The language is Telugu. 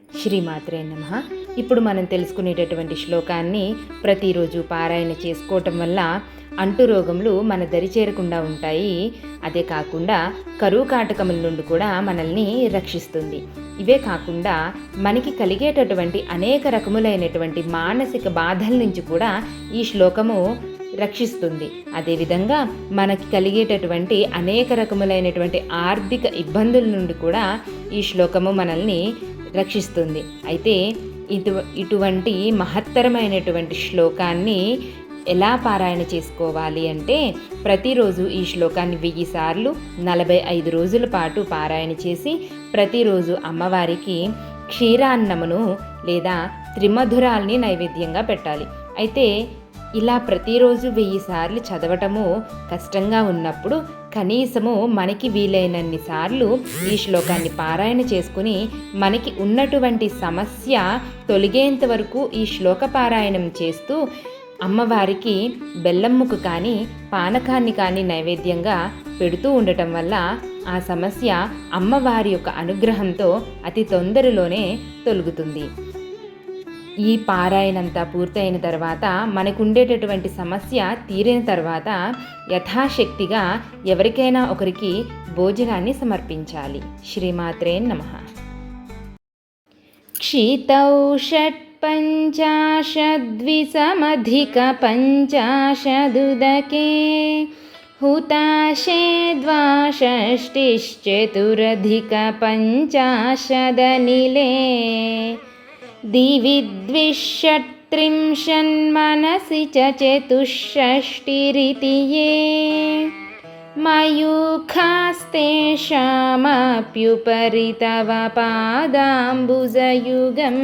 శ్రీమాత్రే నమః. ఇప్పుడు మనం తెలుసుకునేటటువంటి శ్లోకాన్ని ప్రతిరోజు పారాయణ చేసుకోవటం వల్ల అంటురోగములు మన దరి చేరకుండా ఉంటాయి. అదే కాకుండా కరువు కాటకముల నుండి కూడా మనల్ని రక్షిస్తుంది. ఇవే కాకుండా మనకి కలిగేటటువంటి అనేక రకములైనటువంటి మానసిక బాధల నుంచి కూడా ఈ శ్లోకము రక్షిస్తుంది. అదేవిధంగా మనకి కలిగేటటువంటి అనేక రకములైనటువంటి ఆర్థిక ఇబ్బందుల నుండి కూడా ఈ శ్లోకము మనల్ని రక్షిస్తుంది. అయితే ఇటువంటి మహత్తరమైనటువంటి శ్లోకాన్ని ఎలా పారాయణ చేసుకోవాలి అంటే, ప్రతిరోజు ఈ శ్లోకాన్ని 1000 సార్లు 45 రోజుల పాటు పారాయణ చేసి ప్రతిరోజు అమ్మవారికి క్షీరాన్నమును లేదా త్రిమధురాల్ని నైవేద్యంగా పెట్టాలి. అయితే ఇలా ప్రతిరోజు 1000 సార్లు చదవటము కష్టంగా ఉన్నప్పుడు కనీసము మనకి వీలైనన్ని సార్లు ఈ శ్లోకాన్ని పారాయణ చేసుకుని మనకి ఉన్నటువంటి సమస్య తొలగేంత వరకు ఈ శ్లోక పారాయణం చేస్తూ అమ్మవారికి బెల్లం ముక్క కానీ పానకాన్ని కానీ నైవేద్యంగా పెడుతూ ఉండటం వల్ల ఆ సమస్య అమ్మవారి యొక్క అనుగ్రహంతో అతి తొందరలోనే తొలగుతుంది. ఈ పారాయణంతా పూర్తయిన తర్వాత మనకుండేటటువంటి సమస్య తీరిన తర్వాత యథాశక్తిగా ఎవరికైనా ఒకరికి భోజనాన్ని సమర్పించాలి. శ్రీమాత్రే నమః. క్షితౌ షట్పంచాశద్విసమధికపంచాశదుదకే హుతాశే ద్వాషష్టిశ్చతురధికపంచాశదనిలే दिवि द्विषट्त्रिंशन्मनसि च चतुष्षष्टिरिति ये मयूखास्तेषामप्युपरि तव पादाम्बुजयुगम्।